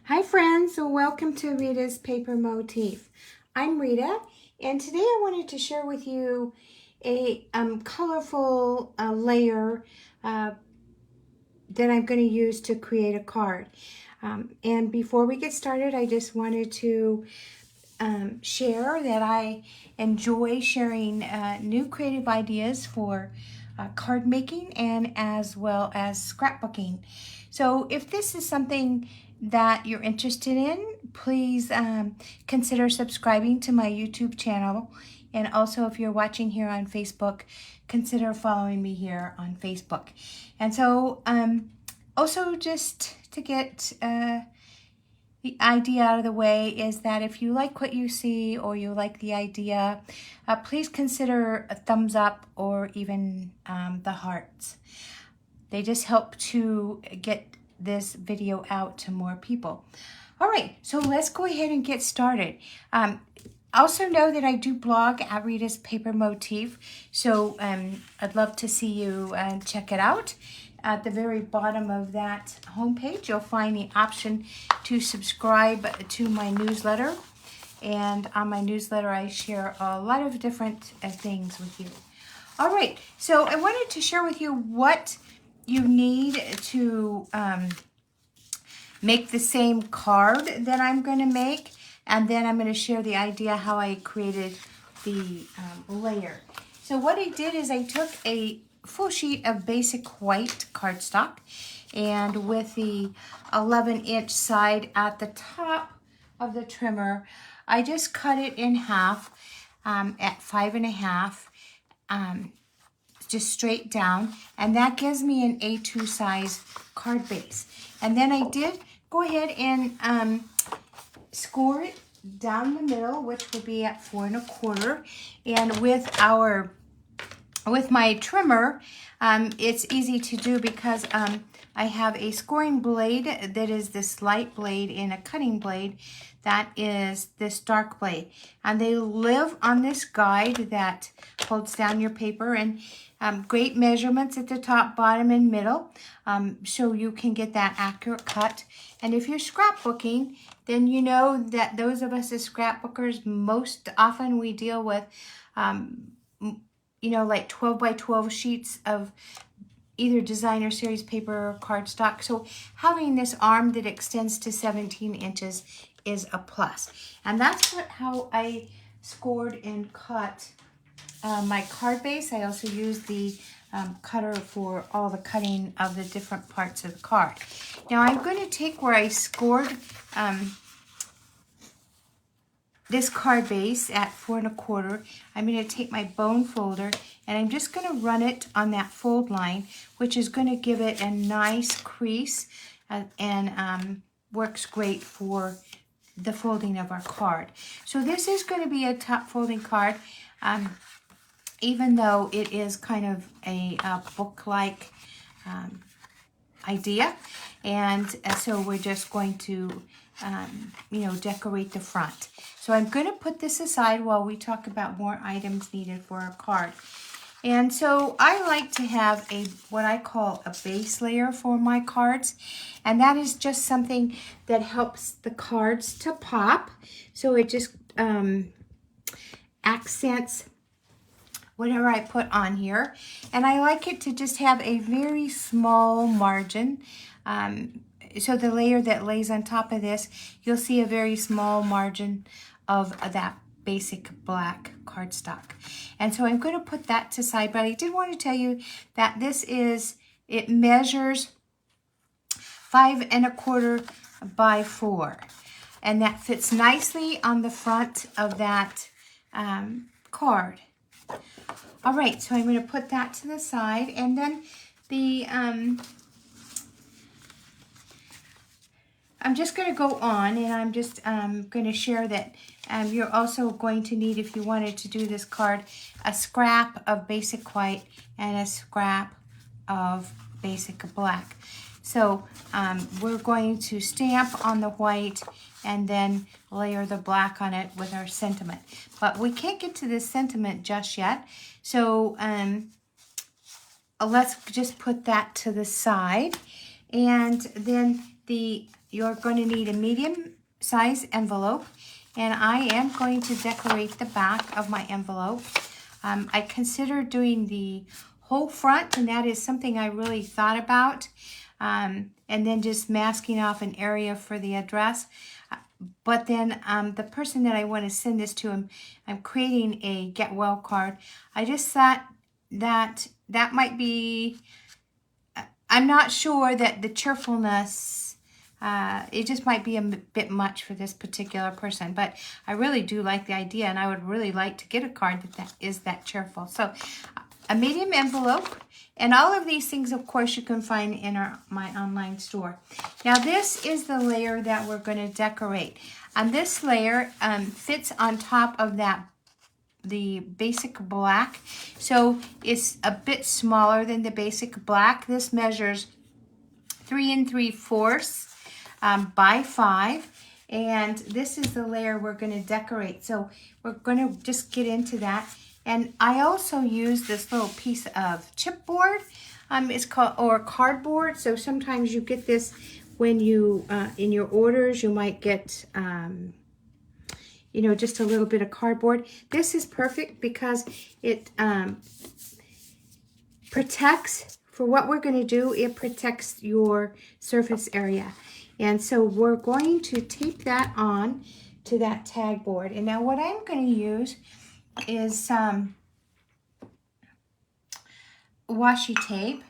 Hi friends, so welcome to Rita's Paper Motif. I'm Rita, and today I wanted to share with you a colorful layer that I'm going to use to create a card. And before we get started, I just wanted to share that I enjoy sharing new creative ideas for card making and as well as scrapbooking. So if this is something that you're interested in, please consider subscribing to my YouTube channel. And also if you're watching here on Facebook, consider following me here on Facebook. And so also just to get the idea out of the way is that if you like what you see or you like the idea, please consider a thumbs up or even the hearts. They just help to get this video out to more people. All right, so let's go ahead and get started. Also know that I do blog at Rita's Paper Motif, so I'd love to see you check it out. At the very bottom of that homepage, you'll find the option to subscribe to my newsletter. And on my newsletter, I share a lot of different things with you. All right, so I wanted to share with you what you need to make the same card that I'm going to make. And then I'm going to share the idea how I created the layer. So what I did is I took a full sheet of basic white cardstock, and with the 11-inch side at the top of the trimmer, I just cut it in half at 5.5, just straight down, and that gives me an A2 size card base. And then I did go ahead and score it down the middle, which would be at 4.25, and with my trimmer, it's easy to do because I have a scoring blade that is this light blade and a cutting blade that is this dark blade. And they live on this guide that holds down your paper, and great measurements at the top, bottom, and middle, so you can get that accurate cut. And if you're scrapbooking, then you know that those of us as scrapbookers, most often we deal with like 12 by 12 sheets of either designer series paper or cardstock. So having this arm that extends to 17 inches is a plus. And that's how I scored and cut my card base. I also used the cutter for all the cutting of the different parts of the card. Now I'm going to take where I scored this card base at 4.25, I'm going to take my bone folder and I'm just going to run it on that fold line, which is going to give it a nice crease and works great for the folding of our card. So this is going to be a top folding card, even though it is kind of a book-like idea. And so we're just going to decorate the front. So I'm going to put this aside while we talk about more items needed for our card. And so I like to have what I call a base layer for my cards. And that is just something that helps the cards to pop. So it just accents whatever I put on here. And I like it to just have a very small margin. So the layer that lays on top of this, you'll see a very small margin of that basic black cardstock. And so I'm going to put that to side, but I did want to tell you that it measures 5.25 by 4. And that fits nicely on the front of that card. All right, so I'm going to put that to the side, and then I'm just going to go on, and I'm just going to share that you're also going to need, if you wanted to do this card, a scrap of basic white and a scrap of basic black. So we're going to stamp on the white and then layer the black on it with our sentiment. But we can't get to this sentiment just yet. So let's just put that to the side. And then you're going to need a medium size envelope, and I am going to decorate the back of my envelope. I considered doing the whole front, and that is something I really thought about, and then just masking off an area for the address. But then the person that I want to send this to, I'm creating a get well card. I just thought that that might be, I'm not sure that the cheerfulness, it just might be a bit much for this particular person. But I really do like the idea, and I would really like to get a card that is that cheerful. So a medium envelope, and all of these things, of course, you can find in my online store. Now, this is the layer that we're going to decorate. And this layer fits on top of the basic black. So it's a bit smaller than the basic black. This measures 3 3/4 by 5. And this is the layer we're going to decorate. So we're going to just get into that. And I also use this little piece of chipboard. It's called, or cardboard. So sometimes you get this when you, in your orders, you might get, you know, just a little bit of cardboard. This is perfect because it protects, for what we're going to do, it protects your surface area. And so we're going to tape that on to that tag board. And now what I'm going to use is some washi tape.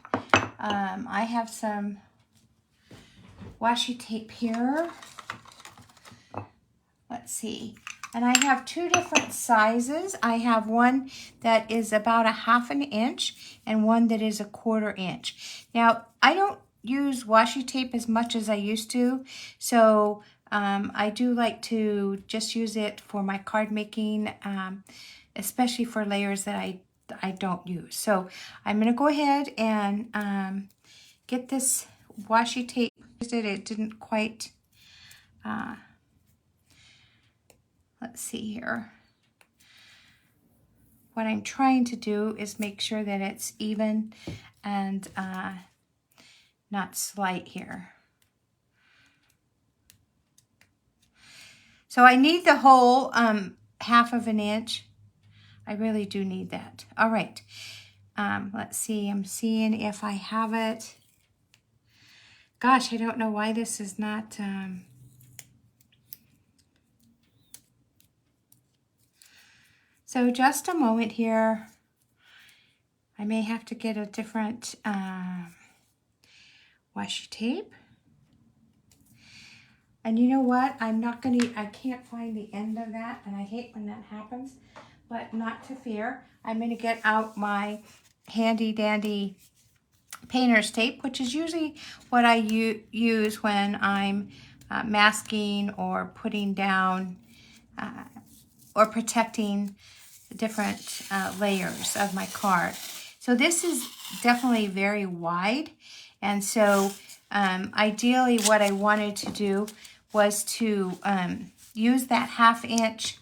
I have some washi tape here. Let's see. And I have 2 different sizes. I have one that is about 1/2 inch and one that is 1/4 inch. Now, I don't use washi tape as much as I used to, so I do like to just use it for my card making, especially for layers that I don't use. So I'm going to go ahead and get this washi tape. It didn't quite, let's see here. What I'm trying to do is make sure that it's even and not slight here. So I need the whole 1/2 inch. I really do need that. All right. Let's see. I'm seeing if I have it. Gosh, I don't know why this is not... So just a moment here. I may have to get a different washi tape. And you know what? I can't find the end of that, and I hate when that happens, but not to fear. I'm going to get out my handy dandy painter's tape, which is usually what I use when I'm masking or putting down or protecting different layers of my card. So this is definitely very wide, and so ideally what I wanted to do was to use that 1/2 inch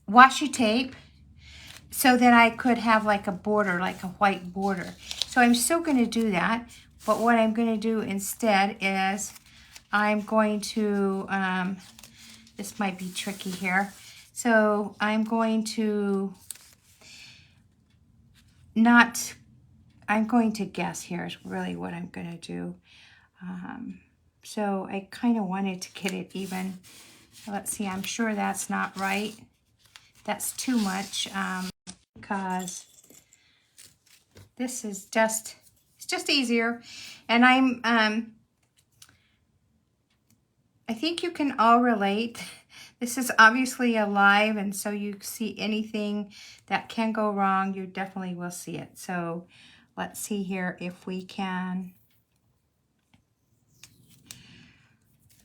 washi tape so that I could have like a border, like a white border. So I'm still going to do that, but what I'm going to do instead is I'm going to, this might be tricky here, so I'm going to guess here is really what I'm going to do. So I kind of wanted to get it even. Let's see, I'm sure that's not right. That's too much because this is just, it's just easier. And I think you can all relate. This is obviously a live, and so you see anything that can go wrong, you definitely will see it. So let's see here if we can.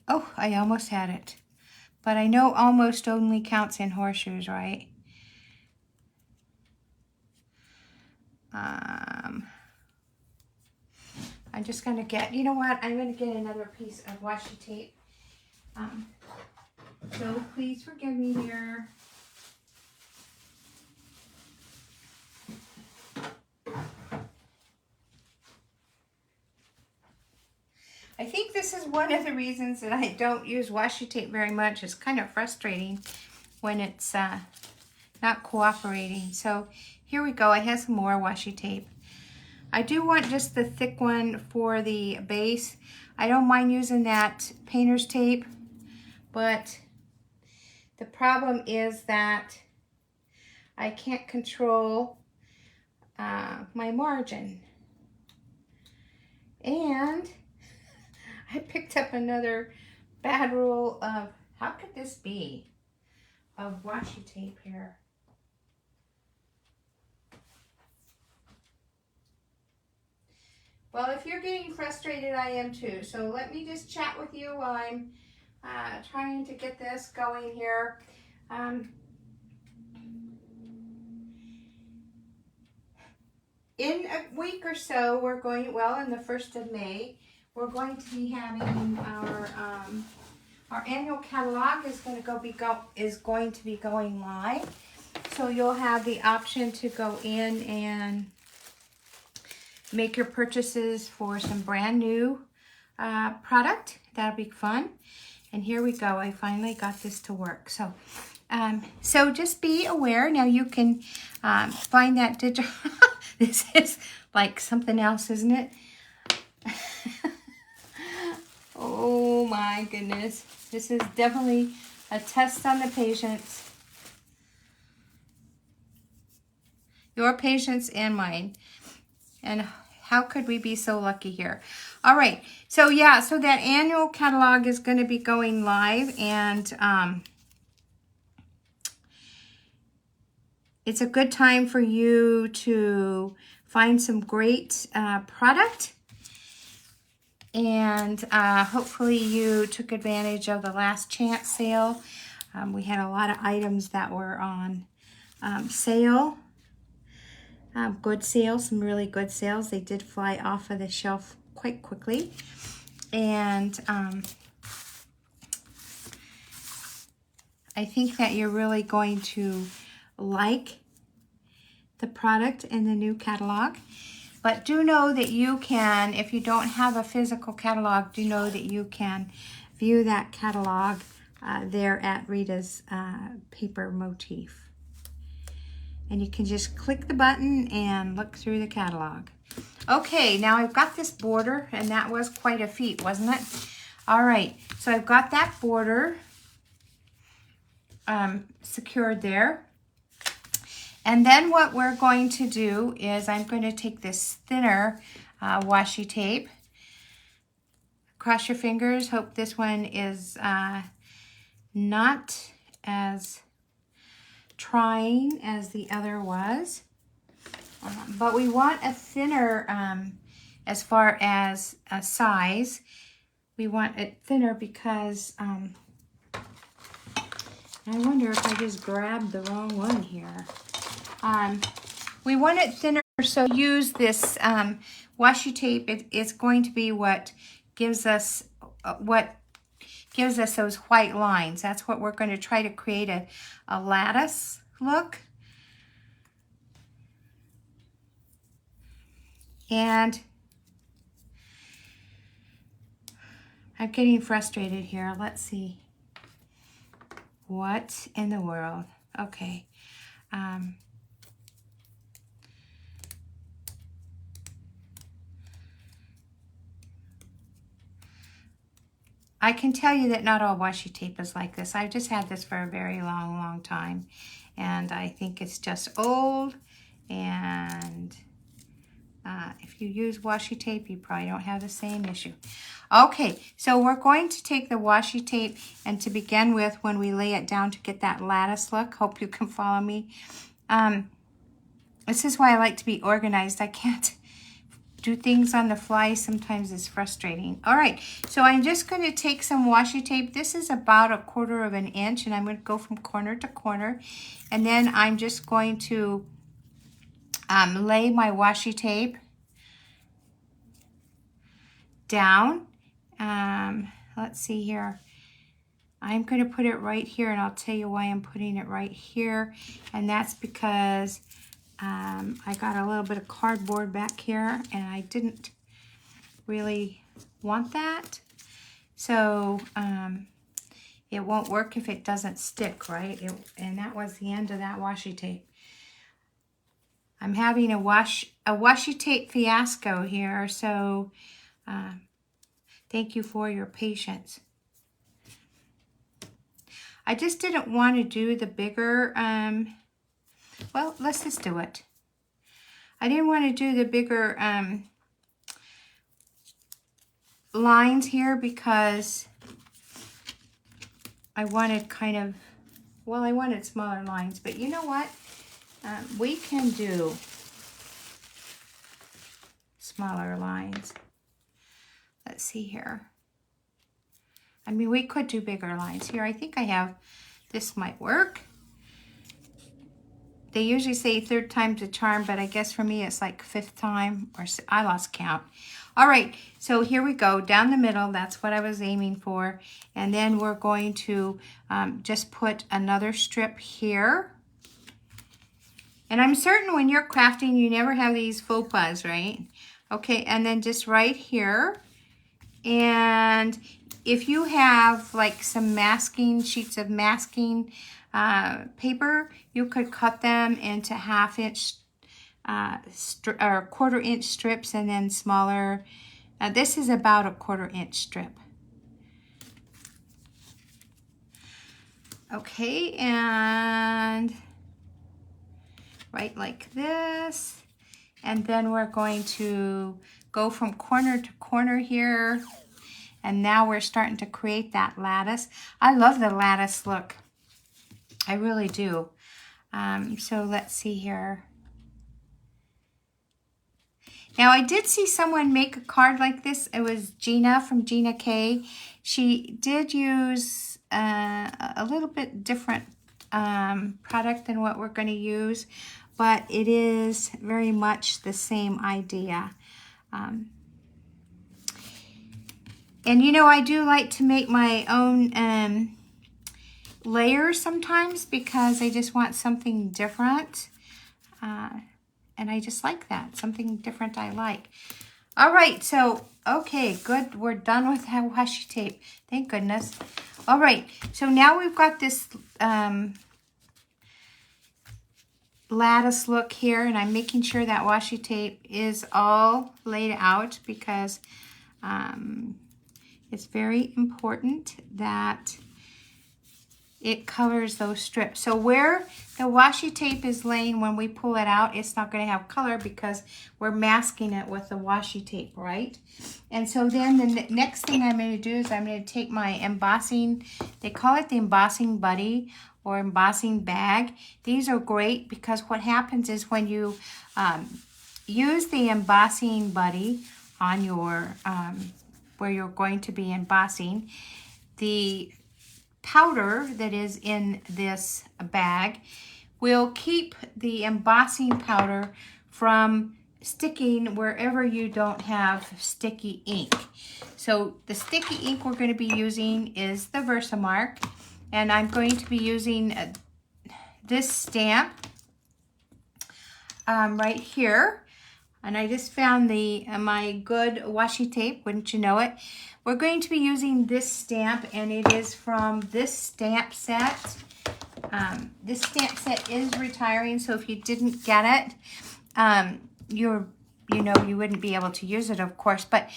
Oh, I almost had it. But I know almost only counts in horseshoes, right? I'm just going to get, you know what? I'm going to get another piece of washi tape. So please forgive me here. I think this is one of the reasons that I don't use washi tape very much. It's kind of frustrating when it's not cooperating. So here we go. I have some more washi tape. I do want just the thick one for the base. I don't mind using that painter's tape, but the problem is that I can't control my margin. And I picked up another bad rule of, how could this be, of washi tape here. Well, if you're getting frustrated, I am too. So let me just chat with you while I'm trying to get this going here. In a week or so, we're going, well, in the 1st of May, we're going to be having our annual catalog is going to be going live. So you'll have the option to go in and make your purchases for some brand new product. That'll be fun. And here we go. I finally got this to work. So just be aware. Now you can find that digital. This is like something else, isn't it? Oh my goodness. This is definitely a test on the patience. Your patience and mine. And how could we be so lucky here? All right. So yeah, so that annual catalog is going to be going live, and it's a good time for you to find some great product. And hopefully you took advantage of the last chance sale. We had a lot of items that were on sale. Good sales, some really good sales. They did fly off of the shelf quite quickly. And I think that you're really going to like the product in the new catalog. But do know that you can, if you don't have a physical catalog, do know that you can view that catalog there at Rita's Paper Motif. And you can just click the button and look through the catalog. Okay, now I've got this border, and that was quite a feat, wasn't it? All right, so I've got that border secured there. And then what we're going to do is I'm going to take this thinner washi tape. Cross your fingers. Hope this one is not as trying as the other was. But we want a thinner, as far as a size. We want it thinner because I wonder if I just grabbed the wrong one here. We want it thinner, so use this washi tape. It's going to be what gives us those white lines. That's what we're going to try to create a lattice look. And I'm getting frustrated here. Let's see. What in the world? Okay. I can tell you that not all washi tape is like this. I've just had this for a very long, long time. And I think it's just old. And if you use washi tape, you probably don't have the same issue. Okay, so we're going to take the washi tape, and to begin with, when we lay it down to get that lattice look, hope you can follow me. This is why I like to be organized. I can't do things on the fly. Sometimes it's frustrating. All right, so I'm just going to take some washi tape. This is about 1/4 inch, and I'm going to go from corner to corner. And then I'm just going to lay my washi tape down. Let's see here. I'm going to put it right here, and I'll tell you why I'm putting it right here. And that's because I got a little bit of cardboard back here, and I didn't really want that. So it won't work if it doesn't stick, right? And that was the end of that washi tape. I'm having a washi tape fiasco here, so thank you for your patience. I just didn't want to do the bigger, well, let's just do it. I didn't want to do the bigger lines here because I wanted kind of, well, I wanted smaller lines, but you know what? We can do smaller lines. Let's see here. I mean, we could do bigger lines here. I think I have, this might work. They usually say third time's a charm, but I guess for me it's like fifth time, or I lost count. All right, so here we go, down the middle. That's what I was aiming for. And then we're going to just put another strip here. And I'm certain when you're crafting, you never have these faux pas, right? Okay, and then just right here. And if you have like some masking, sheets of masking paper, you could cut them into 1/2 inch or 1/4 inch strips, and then smaller. This is about a 1/4 inch strip. Okay, and right like this. And then we're going to go from corner to corner here. And now we're starting to create that lattice. I love the lattice look. I really do. So let's see here. Now I did see someone make a card like this. It was Gina from Gina K. She did use a little bit different product than what we're going to use, but it is very much the same idea. And you know, I do like to make my own layers sometimes because I just want something different. And I just like that. Something different I like. All right, so, okay, good. We're done with that washi tape. Thank goodness. All right, so now we've got this lattice look here, and I'm making sure that washi tape is all laid out because it's very important that it covers those strips. So where the washi tape is laying, when we pull it out, it's not going to have color because we're masking it with the washi tape, right? And so then the next thing I'm going to do is I'm going to take my embossing, they call it the embossing buddy or embossing bag. These are great because what happens is when you use the embossing buddy on your, where you're going to be embossing, the powder that is in this bag will keep the embossing powder from sticking wherever you don't have sticky ink. So the sticky ink we're going to be using is the Versamark, and I'm going to be using this stamp right here. And I just found my good washi tape, wouldn't you know it. We're going to be using this stamp, and it is from this stamp set. This stamp set is retiring, so if you didn't get it, you wouldn't be able to use it, of course. But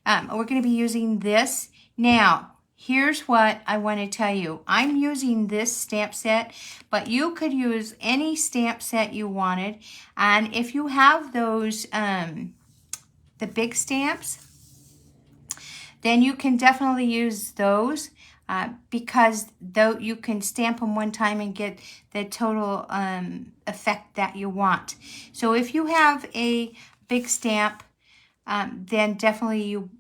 we're going to be using this. Now, here's what I want to tell you. I'm using this stamp set, but you could use any stamp set you wanted. And if you have those, the big stamps, then you can definitely use those because though you can stamp them one time and get the total effect that you want. So if you have a big stamp, then definitely you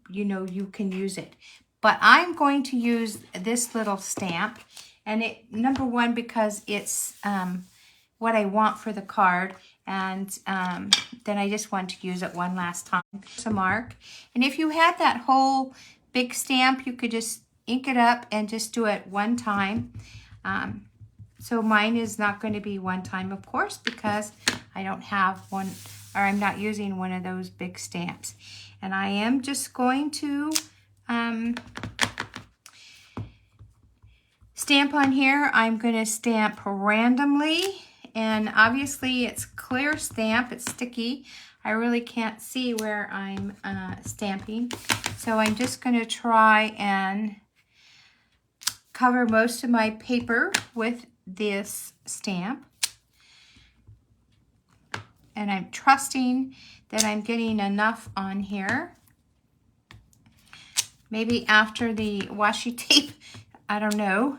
can use it. But I'm going to use this little stamp, and number one, because it's what I want for the card, and then I just want to use it one last time. It's a mark, and if you had that whole big stamp, you could just ink it up and just do it one time. So mine is not going to be one time, of course, because I don't have one, or I'm not using one of those big stamps. And I am just going to stamp on here. I'm going to stamp randomly, and obviously it's clear stamp, it's sticky. I really can't see where I'm stamping. So I'm just going to try and cover most of my paper with this stamp. And I'm trusting that I'm getting enough on here. Maybe after the washi tape, I don't know,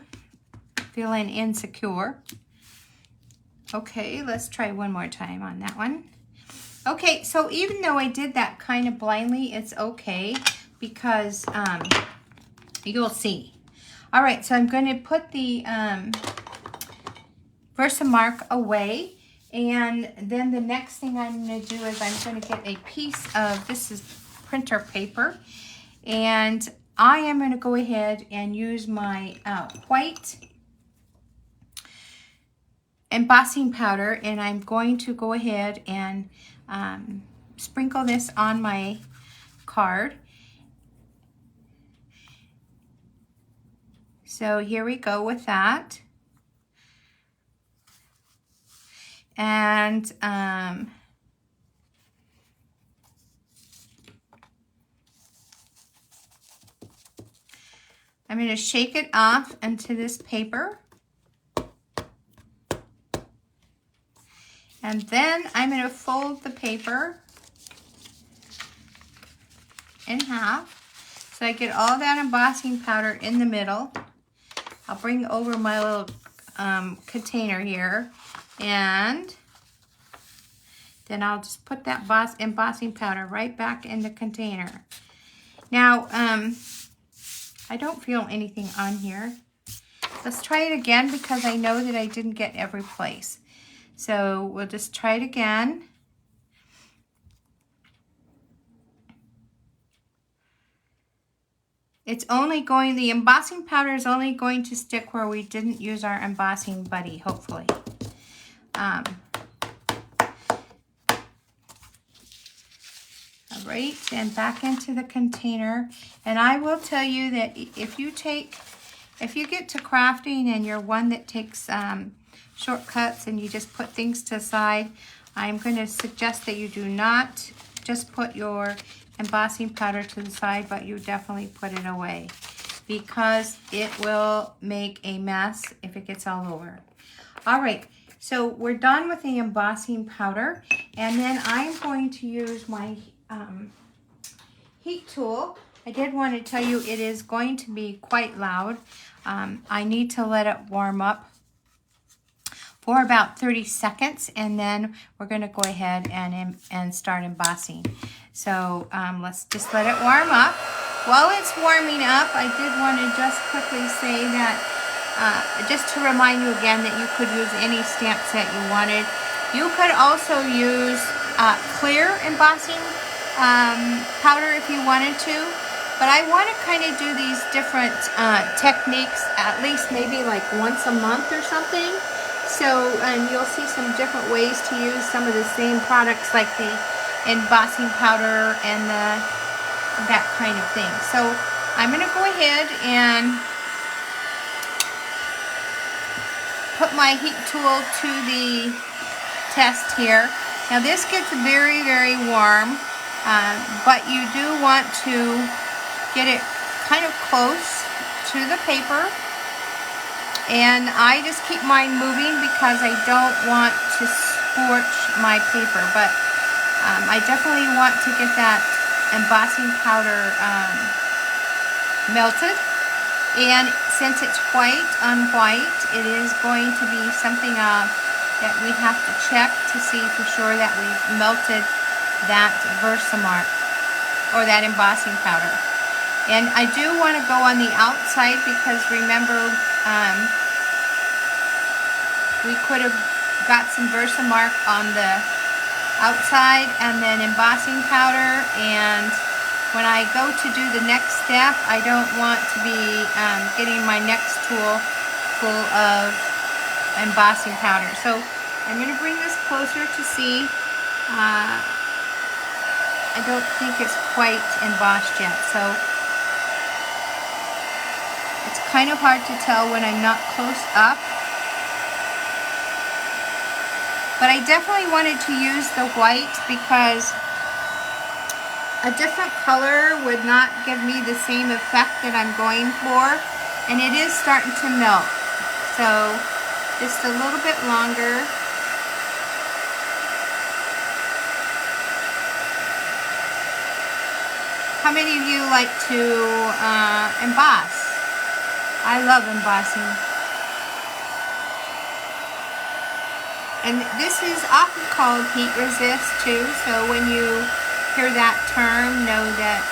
feeling insecure. Okay, let's try one more time on that one. Okay, so even though I did that kind of blindly, it's okay because you'll see. All right, so I'm going to put the Versamark away. And then the next thing I'm going to do is I'm going to get a piece of, this is printer paper, and I am going to go ahead and use my white embossing powder, and I'm going to go ahead and sprinkle this on my card. So here we go with that. And I'm going to shake it off into this paper. And then I'm going to fold the paper in half so I get all that embossing powder in the middle. I'll bring over my little container here, and then I'll just put that embossing powder right back in the container. Now, I don't feel anything on here. Let's try it again because I know that I didn't get every place. So we'll just try it again. It's only going, the embossing powder is only going to stick where we didn't use our embossing buddy, hopefully. All right, and back into the container. And I will tell you that if you get to crafting and you're one that takes shortcuts and you just put things to the side, I'm going to suggest that you do not just put your embossing powder to the side, but you definitely put it away because it will make a mess if it gets all over. All right, so we're done with the embossing powder, and then I'm going to use my heat tool. I did want to tell you it is going to be quite loud. I need to let it warm up for about 30 seconds, and then we're going to go ahead and start embossing. So let's just let it warm up. While it's warming up, I did want to just quickly say that, just to remind you again that you could use any stamp set you wanted. You could also use clear embossing powder if you wanted to, but I want to kind of do these different techniques at least maybe like once a month or something. So you'll see some different ways to use some of the same products like the embossing powder and that kind of thing. So I'm going to go ahead and put my heat tool to the test here. Now this gets very, very warm, but you do want to get it kind of close to the paper. And I just keep mine moving because I don't want to scorch my paper, but I definitely want to get that embossing powder melted. And since it's white on white, it is going to be something that we have to check to see for sure that we've melted that Versamark or that embossing powder. And I do want to go on the outside because remember, we could have got some Versamark on the outside and then embossing powder, and when I go to do the next step, I don't want to be getting my next tool full of embossing powder. So I'm going to bring this closer to see. I don't think it's quite embossed yet, so it's kind of hard to tell when I'm not close up. But I definitely wanted to use the white because a different color would not give me the same effect that I'm going for. And it is starting to melt. So just a little bit longer. How many of you like to emboss? I love embossing. And this is often called heat resist too, so when you hear that term, know that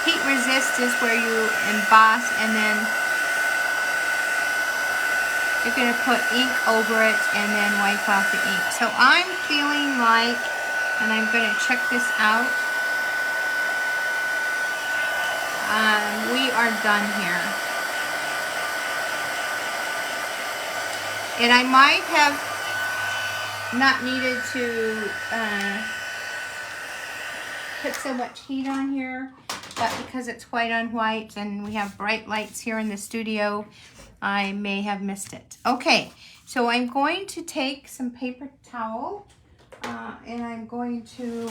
heat resist is where you emboss and then you're going to put ink over it and then wipe off the ink. So I'm feeling like, and I'm going to check this out, we are done here. And I might have not needed to put so much heat on here, but because it's white on white and we have bright lights here in the studio, I may have missed it. Okay, so I'm going to take some paper towel and I'm going to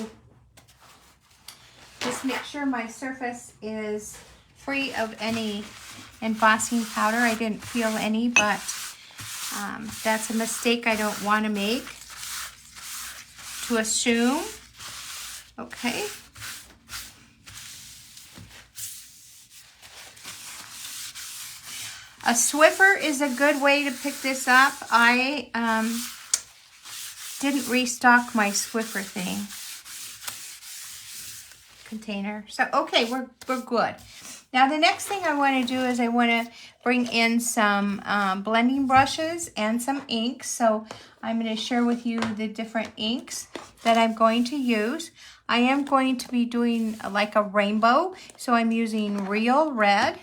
just make sure my surface is free of any embossing powder. I didn't feel any, but that's a mistake I don't want to make. To assume, okay. A Swiffer is a good way to pick this up. I didn't restock my Swiffer thing container. So, okay, we're good. Now, the next thing I want to do is I want to bring in some blending brushes and some inks. So I'm going to share with you the different inks that I'm going to use. I am going to be doing like a rainbow. So I'm using Real Red.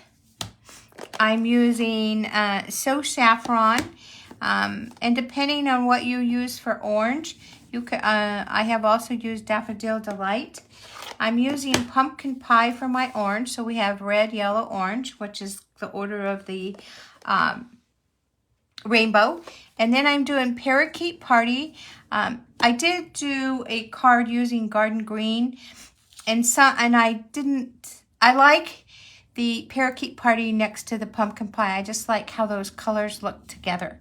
I'm using So Saffron. And depending on what you use for orange, you could, I have also used Daffodil Delight. I'm using Pumpkin Pie for my orange. So we have red, yellow, orange, which is the order of the rainbow. And then I'm doing Parakeet Party. I did do a card using Garden Green. And I like the Parakeet Party next to the Pumpkin Pie. I just like how those colors look together.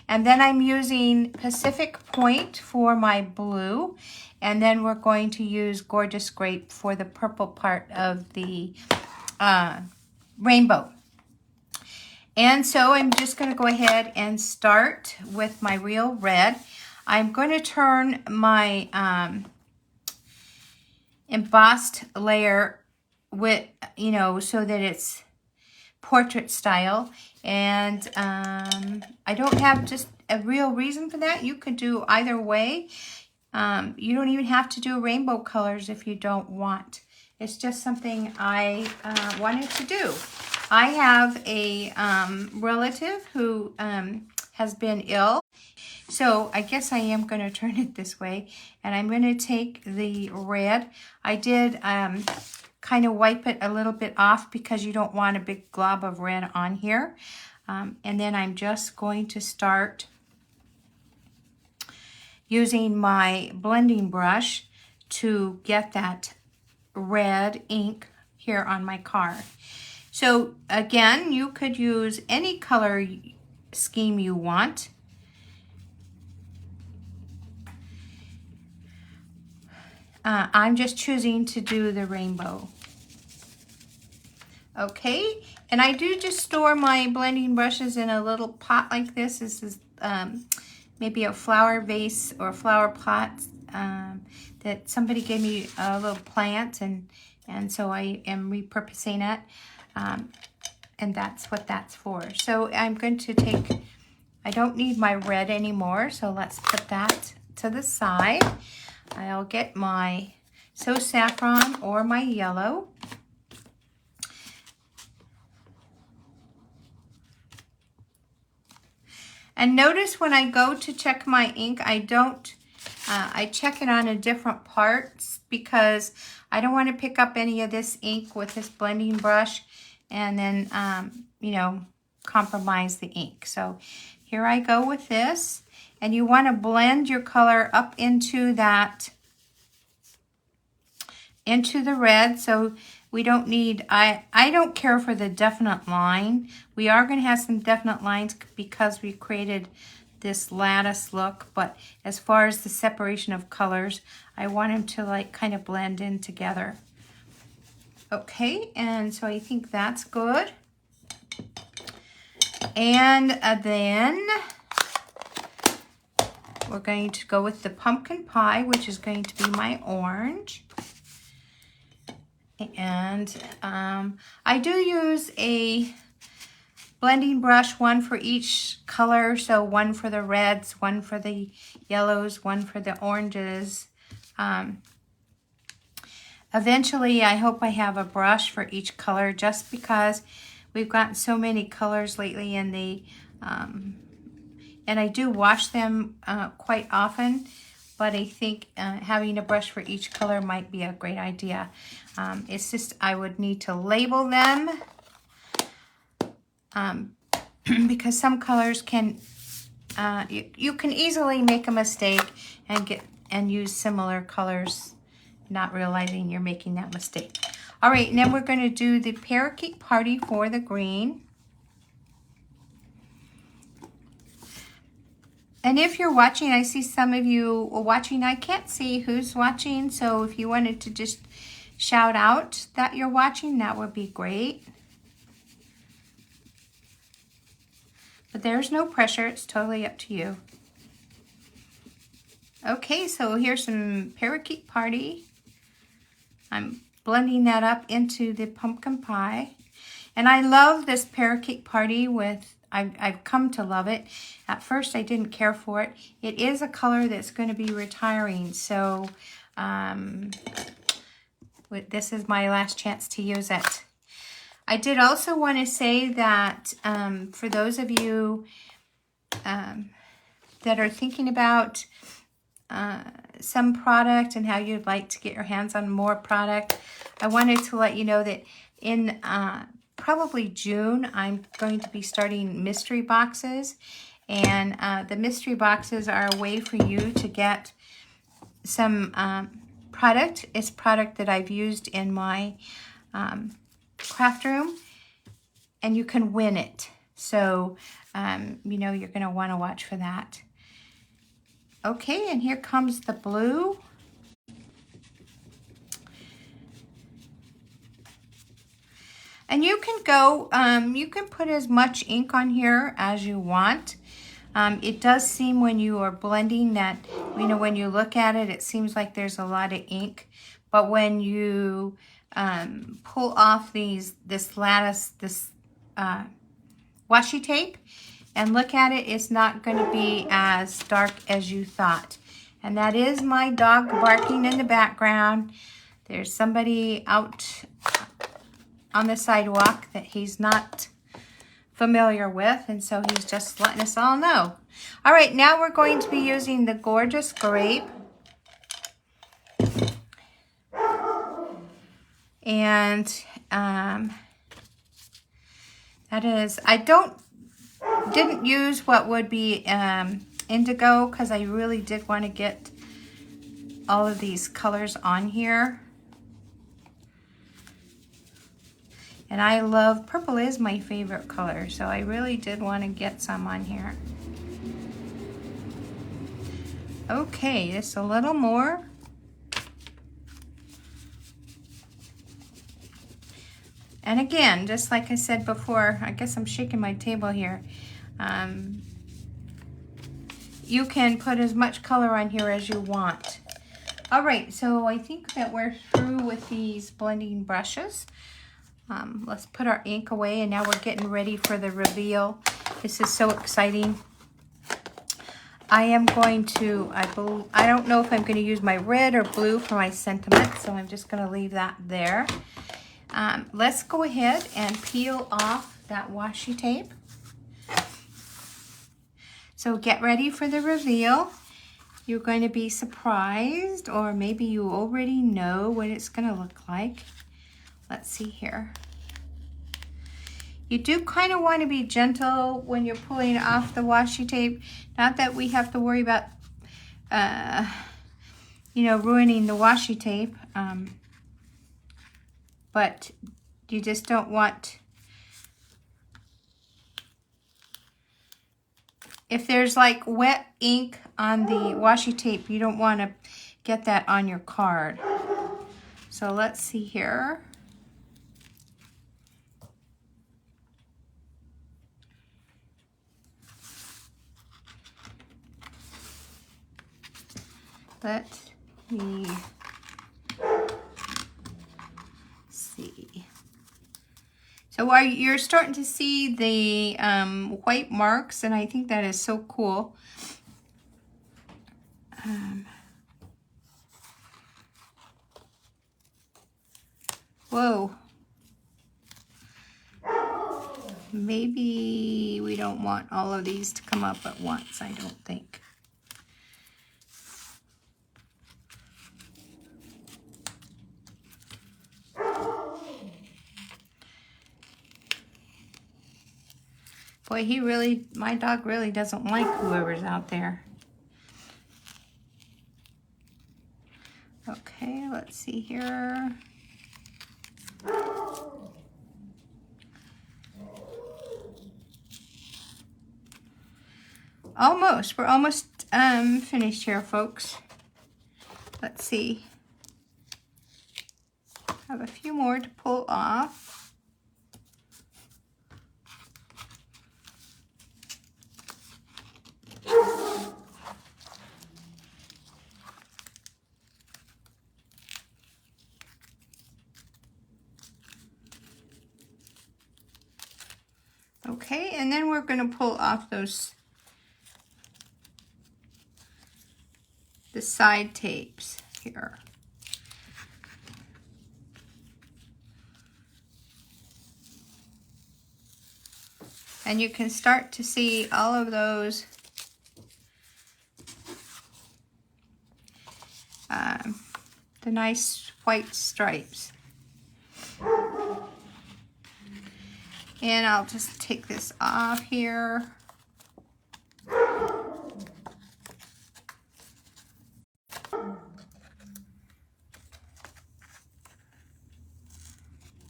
And then I'm using Pacific Point for my blue. And then we're going to use Gorgeous Grape for the purple part of the rainbow. And so I'm just going to go ahead and start with my Real Red. I'm going to turn my embossed layer with, so that it's portrait style. And I don't have just a real reason for that. You could do either way. You don't even have to do rainbow colors if you don't want. It's just something I wanted to do. I have a relative who has been ill. So I guess I am going to turn it this way. And I'm going to take the red. I did kind of wipe it a little bit off because you don't want a big glob of red on here. And then I'm just going to start using my blending brush to get that red ink here on my card. So again, you could use any color scheme you want. I'm just choosing to do the rainbow. Okay, and I do just store my blending brushes in a little pot like this. This is maybe a flower vase or flower pot that somebody gave me a little plant, and so I am repurposing it, and that's what that's for. So I'm going to take, I don't need my red anymore, so let's put that to the side. I'll get my So Saffron or my yellow. And notice when I go to check my ink, I check it on a different part because I don't want to pick up any of this ink with this blending brush and then, you know, compromise the ink. So here I go with this, and you want to blend your color up into that, into the red. So we don't need, I don't care for the definite line. We are going to have some definite lines because we created this lattice look, but as far as the separation of colors, I want them to like kind of blend in together. Okay, and so I think that's good. And then we're going to go with the pumpkin pie, which is going to be my orange. And I do use a blending brush, one for each color. So one for the reds, one for the yellows, one for the oranges. Eventually, I hope I have a brush for each color, just because we've gotten so many colors lately, and they, and I do wash them quite often, but I think having a brush for each color might be a great idea. It's just, I would need to label them because some colors can, you can easily make a mistake and use similar colors, not realizing you're making that mistake. All right, and then we're going to do the parakeet party for the green. And if you're watching, I see some of you watching. I can't see who's watching, so if you wanted to just shout out that you're watching, that would be great. But there's no pressure. It's totally up to you. Okay, so here's some parakeet party. I'm blending that up into the pumpkin pie. And I love this parakeet party with, I've come to love it. At first I didn't care for it. It is a color that's going to be retiring. So this is my last chance to use it. I did also want to say that for those of you that are thinking about some product and how you'd like to get your hands on more product, I wanted to let you know that in probably June, I'm going to be starting mystery boxes. And the mystery boxes are a way for you to get some product. It's product that I've used in my craft room, and you can win it. So, you know, you're going to want to watch for that. Okay, and here comes the blue. And you can go, you can put as much ink on here as you want. It does seem when you are blending that, you know, when you look at it, it seems like there's a lot of ink. But when you pull off this lattice, this washi tape, and look at it, it's not going to be as dark as you thought. And that is my dog barking in the background. There's somebody out on the sidewalk that he's not familiar with, and so he's just letting us all know. All right, now we're going to be using the Gorgeous Grape. And that is, I didn't use what would be indigo, because I really did want to get all of these colors on here. And I love, purple is my favorite color, so I really did want to get some on here. Okay, just a little more. And again, just like I said before, I guess I'm shaking my table here. You can put as much color on here as you want. All right, so I think that we're through with these blending brushes. Let's put our ink away, and now we're getting ready for the reveal. This is so exciting. I am going to, I don't know if I'm going to use my red or blue for my sentiment, so I'm just going to leave that there. Let's go ahead and peel off that washi tape. So get ready for the reveal. you're going to be surprised, or maybe you already know what it's going to look like. Let's see here. You do kind of want to be gentle when you're pulling off the washi tape. Not that we have to worry about, you know, ruining the washi tape, but you just don't want, if there's like wet ink on the washi tape, you don't want to get that on your card. So let's see here. Let me see. So you're starting to see the white marks, and I think that is so cool. Whoa. Maybe we don't want all of these to come up at once, I don't think. Boy, my dog really doesn't like whoever's out there. Okay, let's see here. Almost, we're almost finished here, folks. Let's see. I have a few more to pull off. Okay, and then we're going to pull off the side tapes here. And you can start to see all of those the nice white stripes. And I'll just take this off here.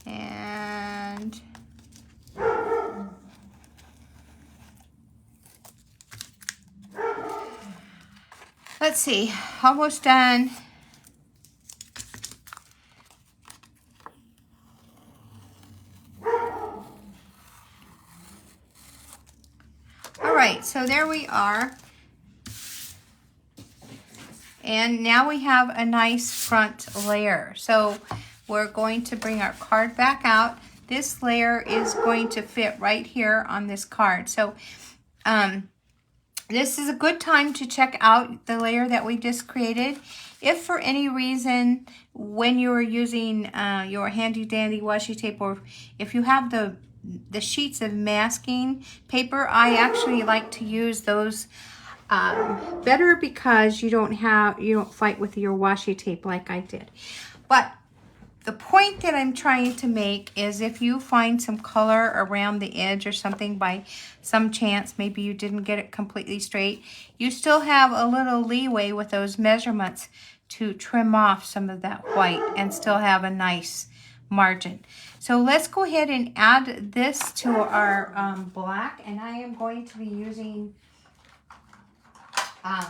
And let's see, almost done. All right, so there we are. And now we have a nice front layer. So we're going to bring our card back out. This layer is going to fit right here on this card. So this is a good time to check out the layer that we just created. If for any reason, when you are using your handy dandy washi tape, or if you have the sheets of masking paper, I actually like to use those better, because you don't fight with your washi tape like I did. But the point that I'm trying to make is, if you find some color around the edge or something by some chance, maybe you didn't get it completely straight, you still have a little leeway with those measurements to trim off some of that white and still have a nice margin. So let's go ahead and add this to our black, and I am going to be using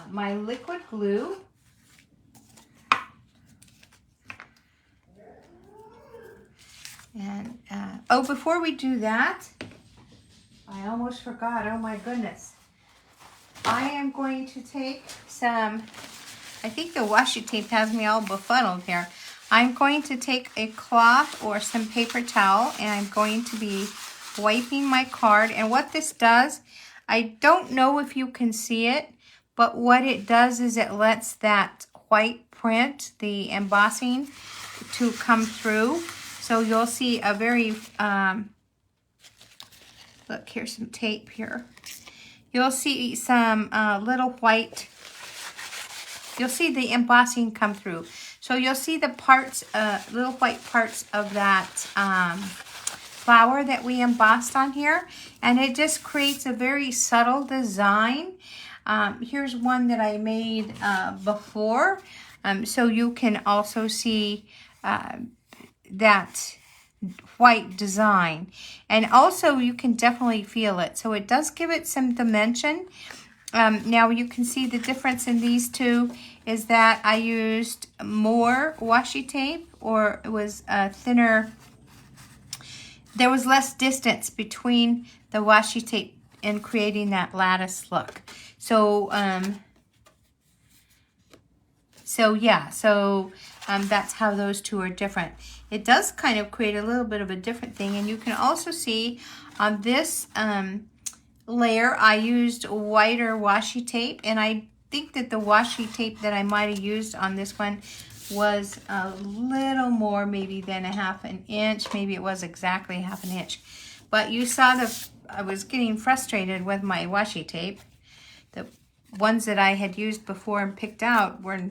my liquid glue. And oh, before we do that, I almost forgot. Oh my goodness. I am going to take some, I think the washi tape has me all befuddled here. I'm going to take a cloth or some paper towel, and I'm going to be wiping my card. And what this does, I don't know if you can see it, but what it does is it lets that white print, the embossing, to come through. So you'll see a very, look, here's some tape here. You'll see some little white you'll see the embossing come through. So you'll see the parts, little white parts of that flower that we embossed on here. And it just creates a very subtle design. Here's one that I made before. So you can also see that white design. And also you can definitely feel it. So it does give it some dimension. Now you can see the difference in these two is that I used more washi tape, or it was thinner. There was less distance between the washi tape and creating that lattice look. So, that's how those two are different. It does kind of create a little bit of a different thing. And you can also see on this layer, I used whiter washi tape. And I think that the washi tape that I might have used on this one was a little more maybe than a half an inch. Maybe it was exactly half an inch. But you saw I was getting frustrated with my washi tape. The ones that I had used before and picked out were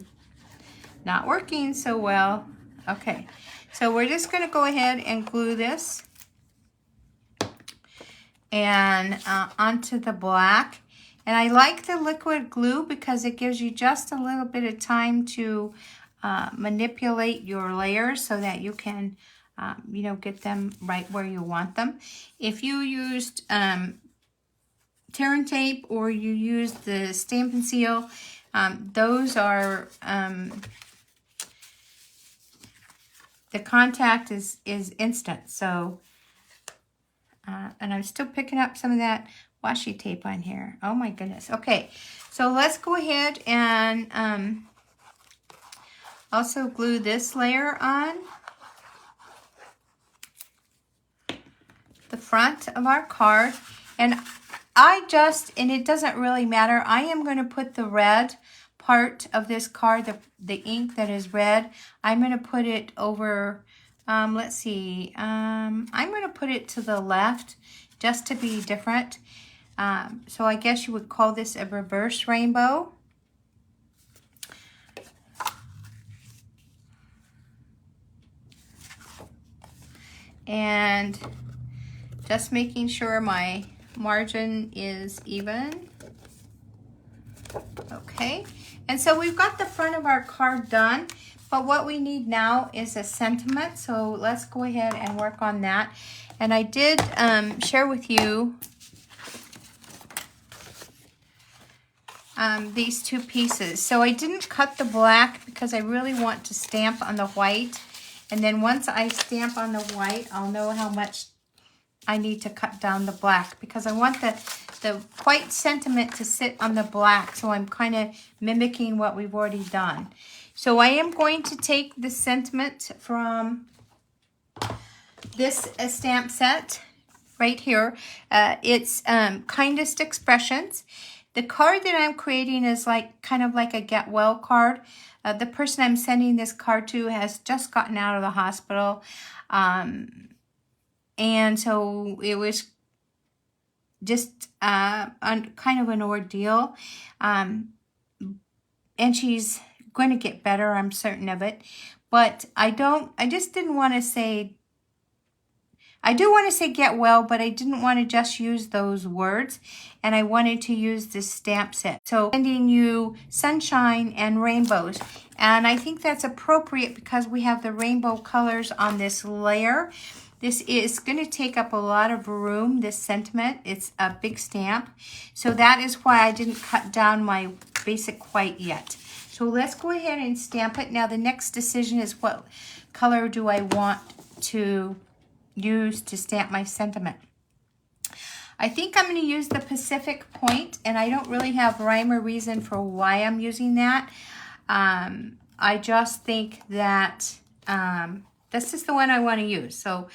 not working so well. Okay, so we're just going to go ahead and glue this and onto the black. And I like the liquid glue because it gives you just a little bit of time to manipulate your layers so that you can, get them right where you want them. If you used tear and tape or you used the stamp and seal, those are, the contact is instant. So, and I'm still picking up some of that washi tape on here. Oh my goodness. Okay, so let's go ahead and also glue this layer on the front of our card. And and it doesn't really matter, I am going to put the red part of this card, the ink that is red, I'm going to put it over, let's see, I'm going to put it to the left just to be different. So I guess you would call this a reverse rainbow. And just making sure my margin is even. Okay, and so we've got the front of our card done, but what we need now is a sentiment. So let's go ahead and work on that. And I did share with you these two pieces. So I didn't cut the black because I really want to stamp on the white. And then once I stamp on the white, I'll know how much I need to cut down the black, because I want the white sentiment to sit on the black. So I'm kind of mimicking what we've already done. So I am going to take the sentiment from this stamp set right here. It's Kindest Expressions. The card that I'm creating is kind of like a get well card. The person I'm sending this card to has just gotten out of the hospital. And so it was just kind of an ordeal. And she's going to get better, I'm certain of it. But I do want to say get well, but I didn't want to just use those words. And I wanted to use this stamp set. So sending you sunshine and rainbows. And I think that's appropriate because we have the rainbow colors on this layer. This is going to take up a lot of room, this sentiment. It's a big stamp. So that is why I didn't cut down my basic white yet. So let's go ahead and stamp it. Now the next decision is what color do I want to use to stamp my sentiment. I think I'm going to use the Pacific Point, and I don't really have rhyme or reason for why I'm using that. I just think that this is the one I want to use. So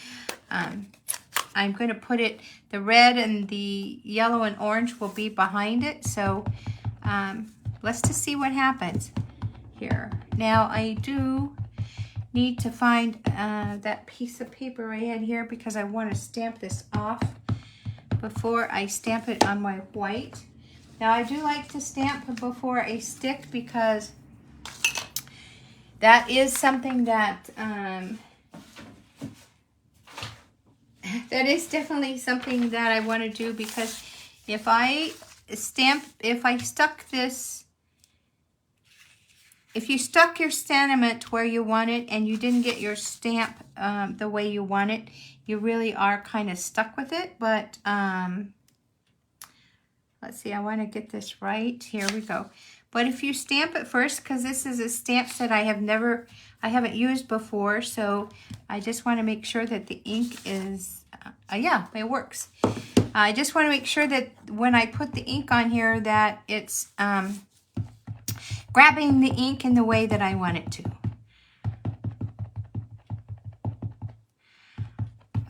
I'm going to put it, the red and the yellow and orange will be behind it. So let's just see what happens here. Now I do need to find that piece of paper I had here because I want to stamp this off before I stamp it on my white. Now I do like to stamp before I stick because that is something that that is definitely something that I want to do, because if I stuck this, if you stuck your sentiment where you want it and you didn't get your stamp the way you want it, you really are kind of stuck with it. But let's see, I want to get this right. Here we go. But if you stamp it first, because this is a stamp set I haven't used before, so I just want to make sure that the ink is, yeah, it works. I just want to make sure that when I put the ink on here that it's grabbing the ink in the way that I want it to.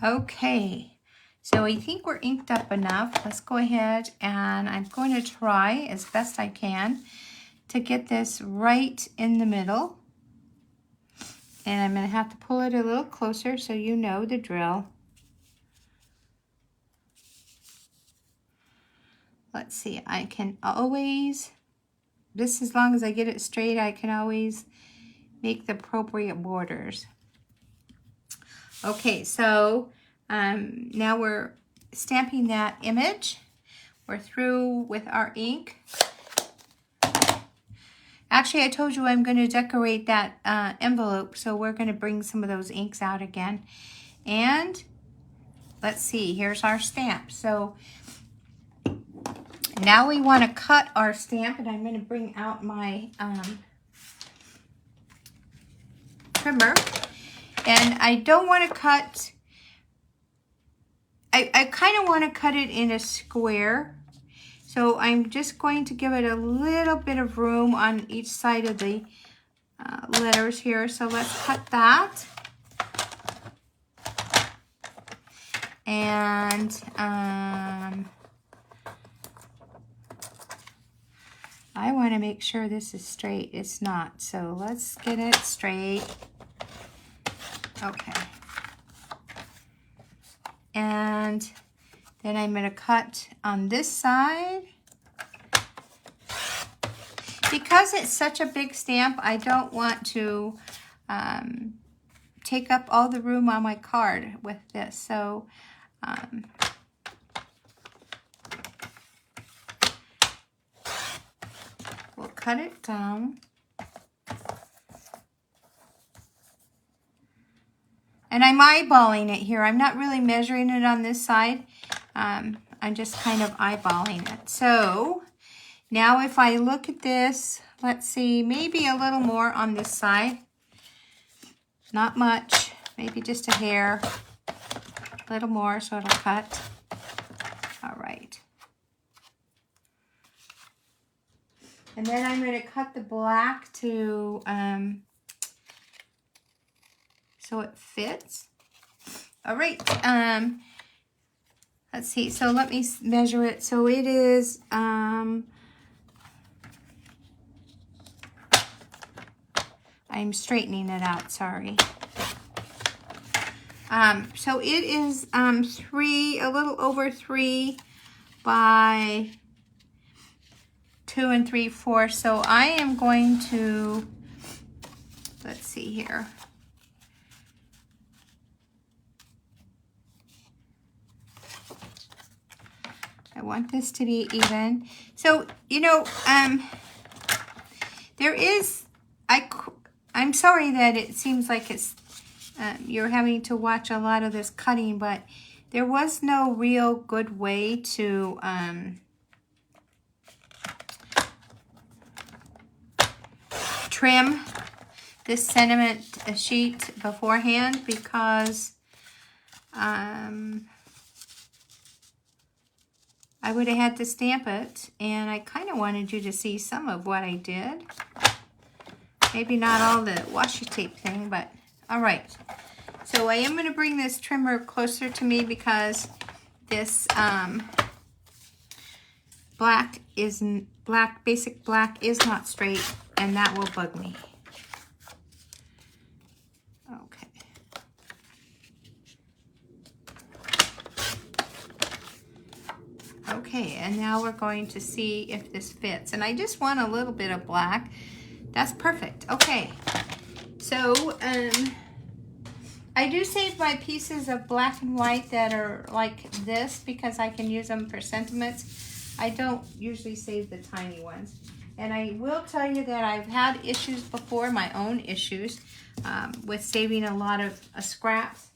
Okay, so I think we're inked up enough. Let's go ahead, and I'm going to try as best I can to get this right in the middle. And I'm going to have to pull it a little closer so you know the drill. Let's see, I can always, just as long as I get it straight, I can always make the appropriate borders. Okay, so now we're stamping that image. We're through with our ink. Actually, I told you I'm going to decorate that envelope, so we're going to bring some of those inks out again. And let's see, here's our stamp. So now we want to cut our stamp, and I'm going to bring out my trimmer. And I don't want to cut, I kind of want to cut it in a square. So I'm just going to give it a little bit of room on each side of the letters here. So let's cut that. And I want to make sure this is straight. It's not. So let's get it straight. Okay. And then I'm going to cut on this side. Because it's such a big stamp, I don't want to take up all the room on my card with this. So we'll cut it down. And I'm eyeballing it here. I'm not really measuring it on this side. I'm just kind of eyeballing it. So now if I look at this, let's see, maybe a little more on this side. Not much, maybe just a hair. A little more so it'll cut. All right. And then I'm going to cut the black to so it fits. All right. Let's see. So let me measure it. So it is I'm straightening it out. Sorry. So it is 3, a little over 3 by 2 3/4. So I am going to, let's see here. I want this to be even. So, you know, there is, I'm sorry that it seems like it's, you're having to watch a lot of this cutting, but there was no real good way to trim this sentiment sheet beforehand, because I would have had to stamp it, and I kind of wanted you to see some of what I did. Maybe not all the washi tape thing, but all right. So I am going to bring this trimmer closer to me, because this basic black is not straight, and that will bug me. Okay. Okay, and now we're going to see if this fits. And I just want a little bit of black. That's perfect. Okay. So, I do save my pieces of black and white that are like this because I can use them for sentiments. I don't usually save the tiny ones. And I will tell you that I've had issues before, my own issues, with saving a lot of scraps.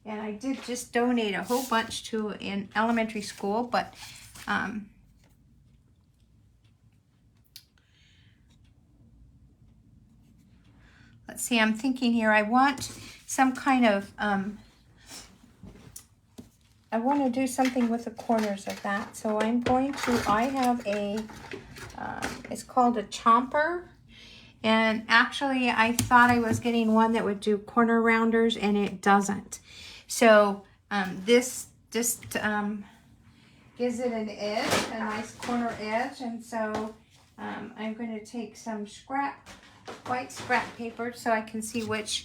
And I did just donate a whole bunch to an elementary school, but let's see, I'm thinking here, I want some kind of, I want to do something with the corners of that. So I'm going to, I have a, it's called a chomper. And actually, I thought I was getting one that would do corner rounders, and it doesn't. So this just gives it an edge, a nice corner edge. And so I'm going to take some white scrap paper so I can see what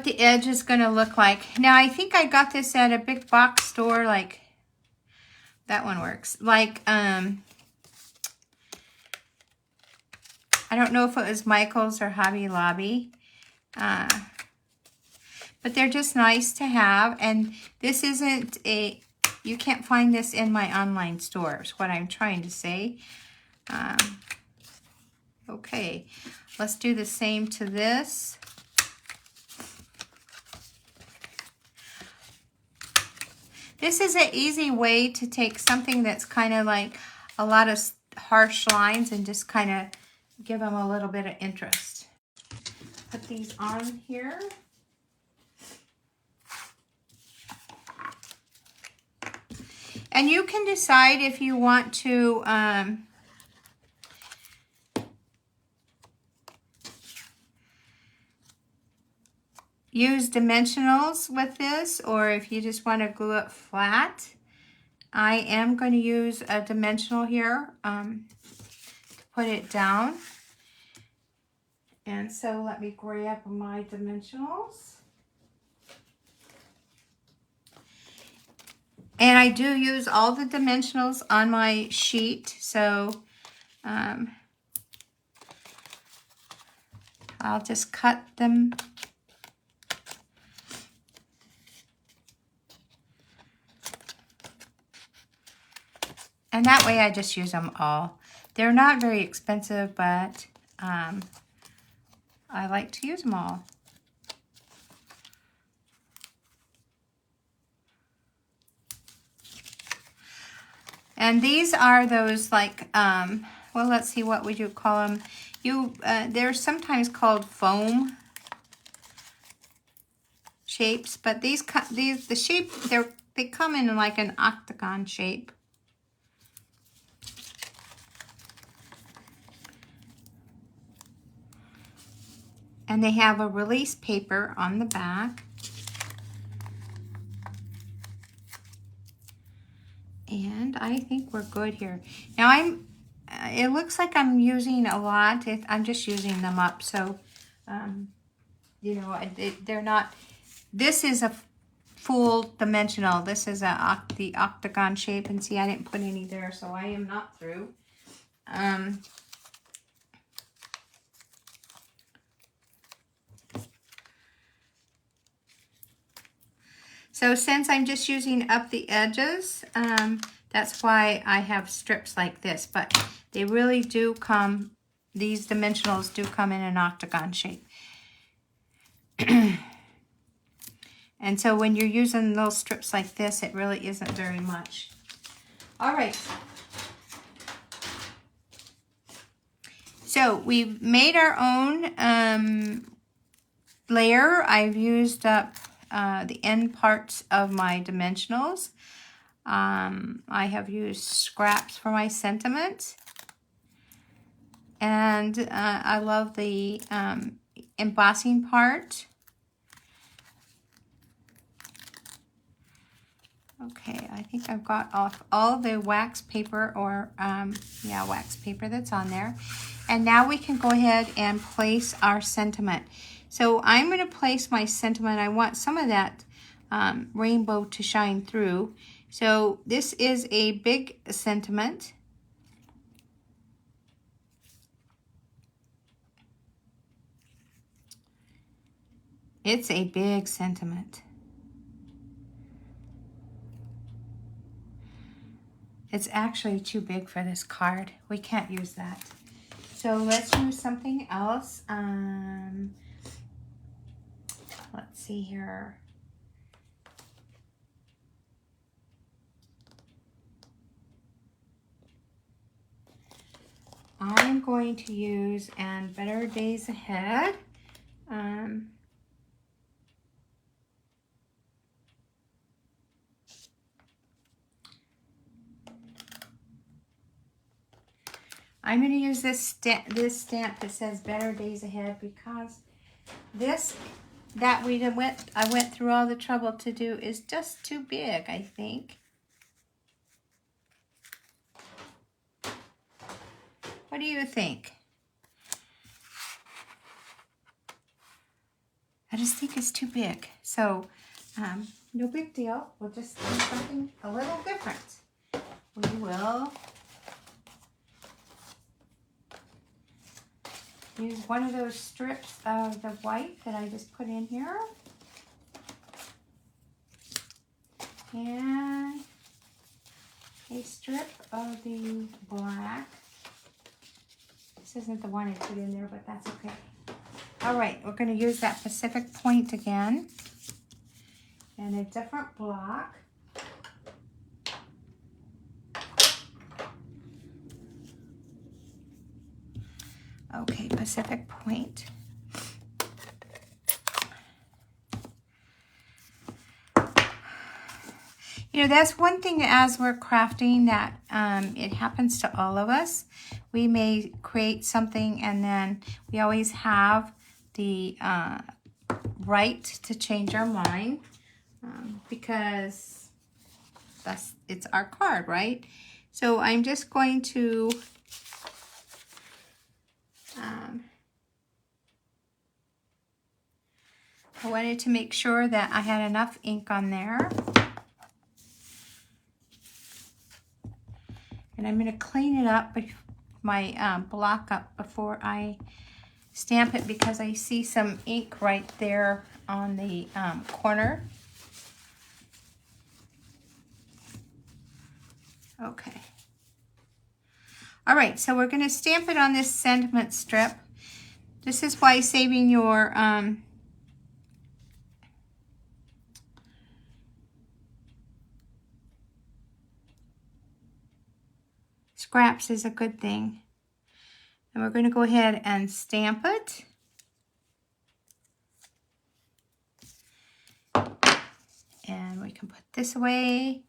the edge is going to look like. Now, I think I got this at a big box store, like, that one works. Like, I don't know if it was Michael's or Hobby Lobby. But they're just nice to have. And this isn't you can't find this in my online stores, what I'm trying to say. Okay, let's do the same to this. This is an easy way to take something that's kind of like a lot of harsh lines and just kind of give them a little bit of interest. Put these on here. And you can decide if you want to use dimensionals with this, or if you just want to glue it flat. I am going to use a dimensional here to put it down. And so let me grab my dimensionals. And I do use all the dimensionals on my sheet, so I'll just cut them. And that way I just use them all. They're not very expensive, but I like to use them all. And these are those like, well, let's see, what would you call them? They're sometimes called foam shapes, but the shape, they come in like an octagon shape. And they have a release paper on the back. And I think we're good here. Now it looks like I'm using a lot. I'm just using them up. So, you know, they're not, this is a full dimensional. This is the octagon shape. And see, I didn't put any there, so I am not through. So since I'm just using up the edges, that's why I have strips like this. But they really do come, these dimensionals do come in an octagon shape. And so when you're using little strips like this, it really isn't very much. All right. So we've made our own layer. I've used up the end parts of my dimensionals. I have used scraps for my sentiment. And I love the embossing part. Okay, I think I've got off all the wax paper, or yeah, wax paper that's on there. And now we can go ahead and place our sentiment. So I'm going to place my sentiment. I want some of that rainbow to shine through. So this is a big sentiment. It's a big sentiment. It's actually too big for this card. We can't use that. So let's use something else. Let's see here. I'm going to use And Better Days Ahead. I'm going to use this stamp that says Better Days Ahead because this that I went through all the trouble to do is just too big, I think. What do you think? I just think it's too big. So, no big deal. We'll just do something a little different. We will use one of those strips of the white that I just put in here. And a strip of the black. This isn't the one I put in there, but that's okay. All right, we're going to use that Pacific Point again. And a different block. Okay, Pacific Point. You know, that's one thing as we're crafting that it happens to all of us. We may create something and then we always have the right to change our mind because it's our card, right? So I'm just going to I wanted to make sure that I had enough ink on there. And I'm going to clean it up, my block up before I stamp it because I see some ink right there on the corner. Okay. All right, so we're going to stamp it on this sentiment strip. This is why saving your scraps is a good thing. And we're going to go ahead and stamp it. And we can put this away.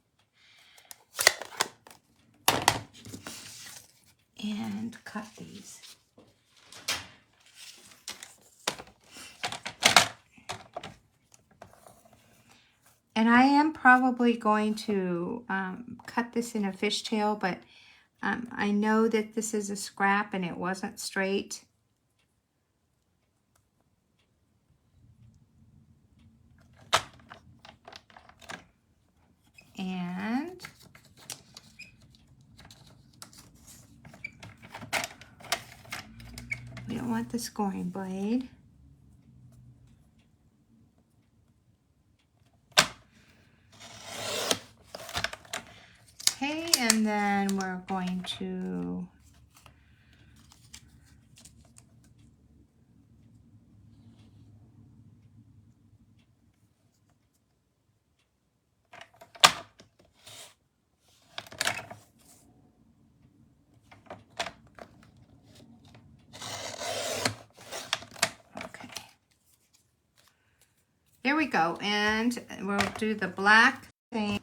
And cut these. And I am probably going to cut this in a fishtail, but I know that this is a scrap and it wasn't straight. And we don't want the scoring blade. Okay, and then we're going to there we go, and we'll do the black thing.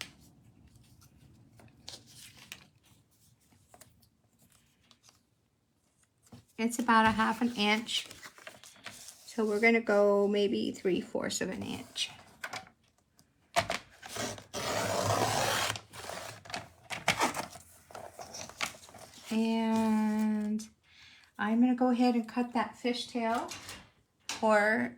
It's about a ½ an inch, so we're going to go maybe 3/4 of an inch. And I'm going to go ahead and cut that fishtail for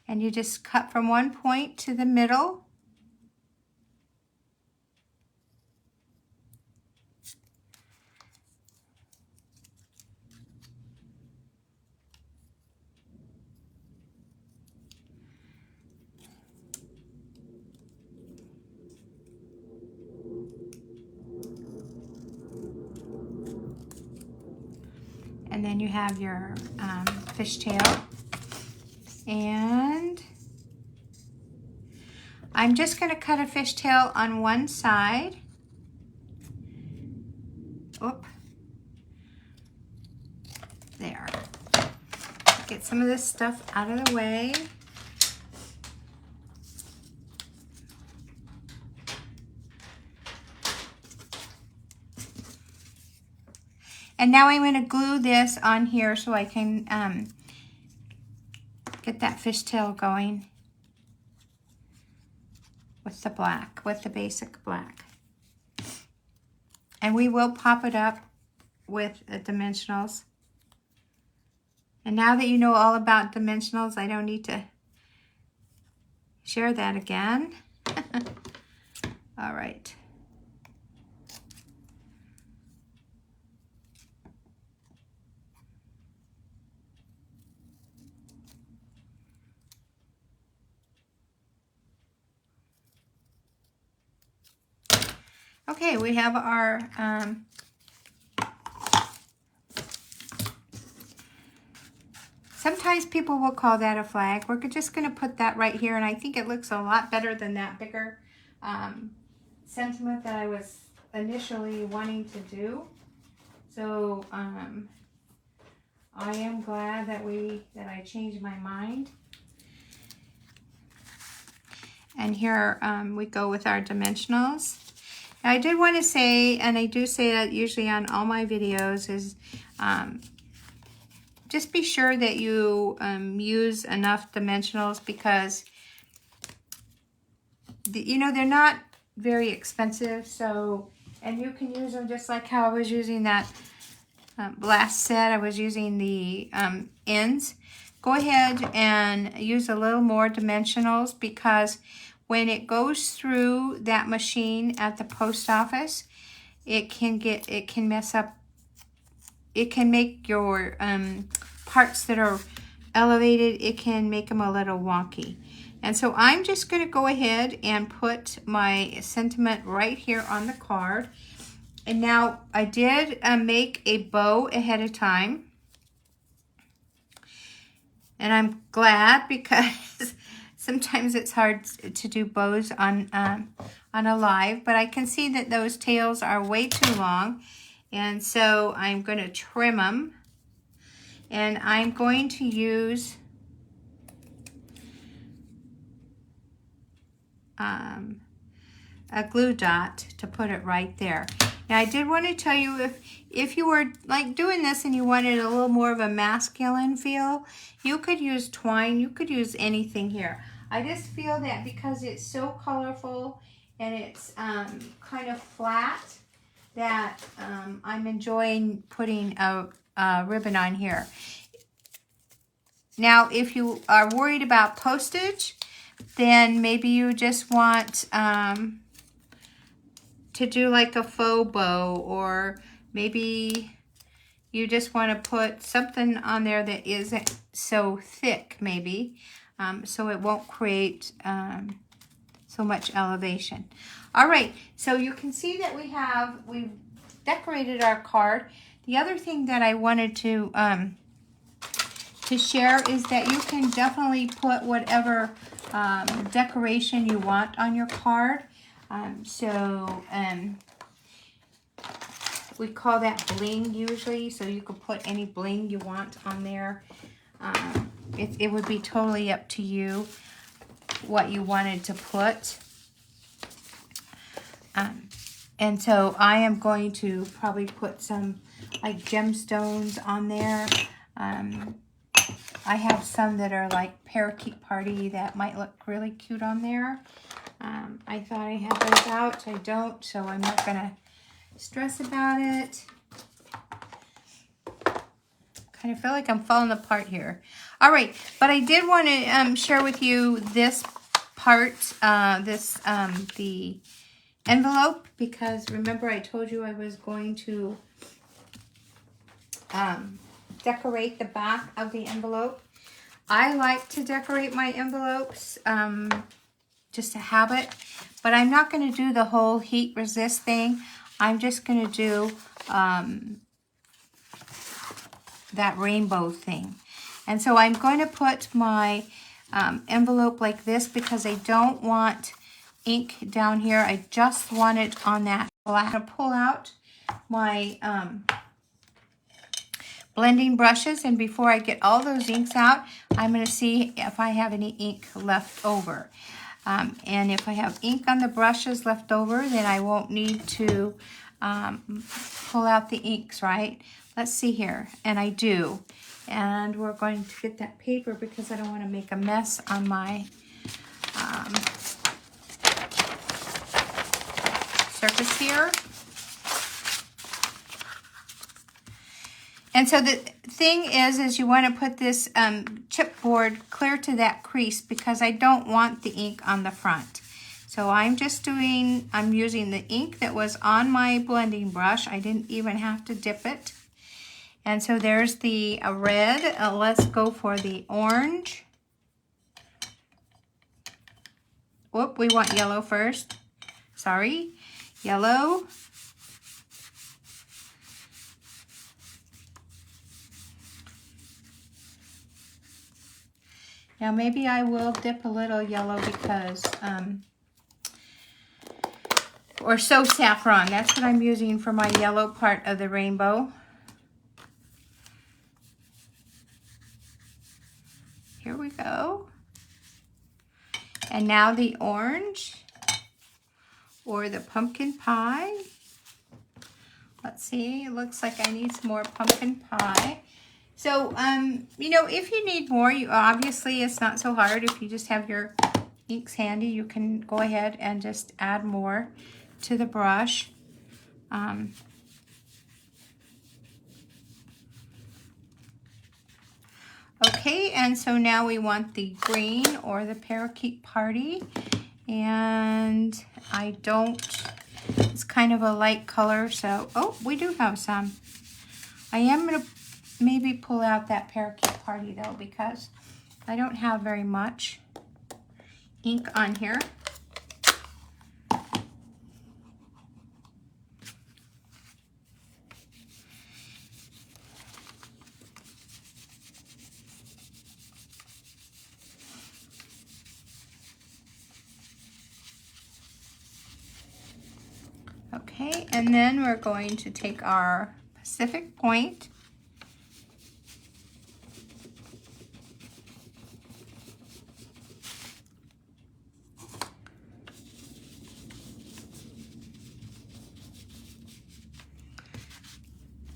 and you just cut from one point to the middle. And then you have your fishtail. And I'm just going to cut a fishtail on one side. Oop. There. Get some of this stuff out of the way. And now I'm going to glue this on here so I can get that fishtail going with the black, with the basic black. And we will pop it up with dimensionals. And now that you know all about dimensionals, I don't need to share that again. All right. Okay, we have our sometimes people will call that a flag. We're just going to put that right here, and I think it looks a lot better than that bigger sentiment that I was initially wanting to do. So I am glad that I changed my mind. And here we go with our dimensionals. I did want to say, and I do say that usually on all my videos, is just be sure that you use enough dimensionals, because you know, they're not very expensive. So, and you can use them just like how I was using that last set. I was using the ends. Go ahead and use a little more dimensionals, because when it goes through that machine at the post office, it can mess up. It can make your parts that are elevated, it can make them a little wonky. And so I'm just going to go ahead and put my sentiment right here on the card. And now I did make a bow ahead of time. And I'm glad, because sometimes it's hard to do bows on a live, but I can see that those tails are way too long. And so I'm going to trim them. And I'm going to use a glue dot to put it right there. Now I did want to tell you, if you were like doing this and you wanted a little more of a masculine feel, you could use twine, you could use anything here. I just feel that because it's so colorful and it's kind of flat, that I'm enjoying putting a ribbon on here. Now if you are worried about postage, then maybe you just want to do like a faux bow, or maybe you just want to put something on there that isn't so thick, maybe, so it won't create so much elevation. All right, so you can see that we've decorated our card. The other thing that I wanted to share is that you can definitely put whatever decoration you want on your card. We call that bling usually, so you can put any bling you want on there. It would be totally up to you what you wanted to put. And so I am going to probably put some like gemstones on there. I have some that are like parakeet party that might look really cute on there. I thought I had those out. I don't, so I'm not going to stress about it. Kind of feel like I'm falling apart here. All right, but I did want to share with you this part, the envelope, because remember I told you I was going to decorate the back of the envelope. I like to decorate my envelopes, just a habit, but I'm not going to do the whole heat resist thing. I'm just going to do that rainbow thing. And so I'm going to put my envelope like this because I don't want ink down here. I just want it on that. Well, I'm going to pull out my blending brushes, and before I get all those inks out, I'm going to see if I have any ink left over. And if I have ink on the brushes left over, then I won't need to pull out the inks, right? Let's see here, and I do. And we're going to get that paper because I don't want to make a mess on my surface here. And so the thing is you want to put this chipboard clear to that crease because I don't want the ink on the front. So I'm using the ink that was on my blending brush. I didn't even have to dip it. And so there's the red. Let's go for the orange. Whoop, we want yellow first. Sorry, yellow. Now maybe I will dip a little yellow because, or so saffron. That's what I'm using for my yellow part of the rainbow. Here we go. And now the orange or the pumpkin pie. Let's see, it looks like I need some more pumpkin pie. So, you know, if you need more, obviously it's not so hard. If you just have your inks handy, you can go ahead and just add more to the brush. Okay, and so now we want the green or the parakeet party. And it's kind of a light color, so, oh, we do have some. I am going to maybe pull out that parakeet party though because I don't have very much ink on here. Okay, and then we're going to take our Pacific Point.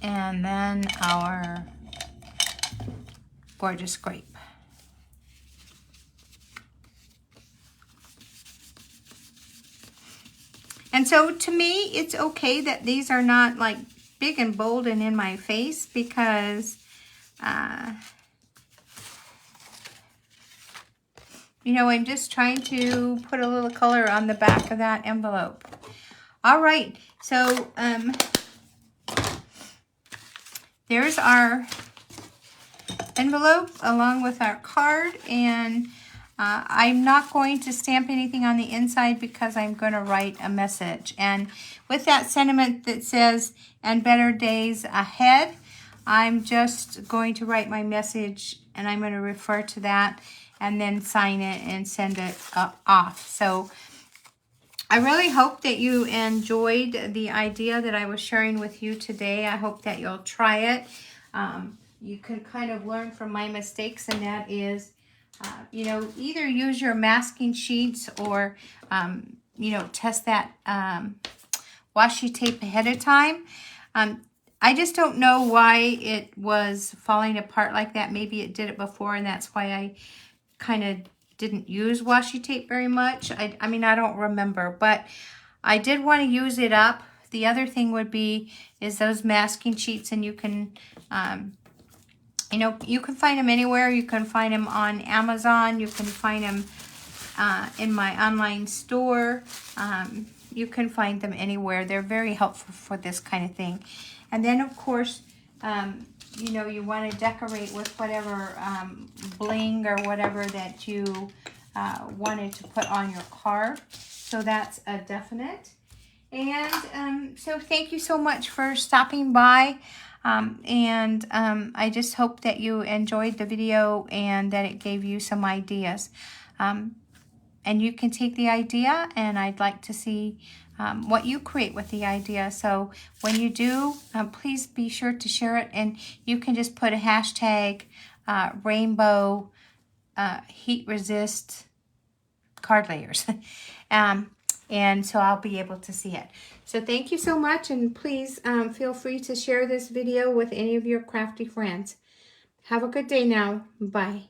And then our gorgeous grape. And so to me, it's okay that these are not like big and bold and in my face because, you know, I'm just trying to put a little color on the back of that envelope. All right, so there's our envelope along with our card, and I'm not going to stamp anything on the inside because I'm going to write a message. And with that sentiment that says, and better days ahead, I'm just going to write my message and I'm going to refer to that and then sign it and send it off. So I really hope that you enjoyed the idea that I was sharing with you today. I hope that you'll try it. You can kind of learn from my mistakes, and that is, you know, either use your masking sheets or, you know, test that washi tape ahead of time. I just don't know why it was falling apart like that. Maybe it did it before, and that's why I kind of didn't use washi tape very much. I mean, I don't remember, but I did want to use it up. The other thing would be is those masking sheets, and you can, you know, you can find them anywhere. You can find them on Amazon. You can find them in my online store. You can find them anywhere. They're very helpful for this kind of thing. And then, of course, you know, you want to decorate with whatever bling or whatever that you wanted to put on your card. So that's a definite. And so thank you so much for stopping by. I just hope that you enjoyed the video and that it gave you some ideas. And you can take the idea, and I'd like to see what you create with the idea. So when you do, please be sure to share it, and you can just put a hashtag rainbow heat resist card layers. And so I'll be able to see it. So thank you so much, and please feel free to share this video with any of your crafty friends. Have a good day now. Bye.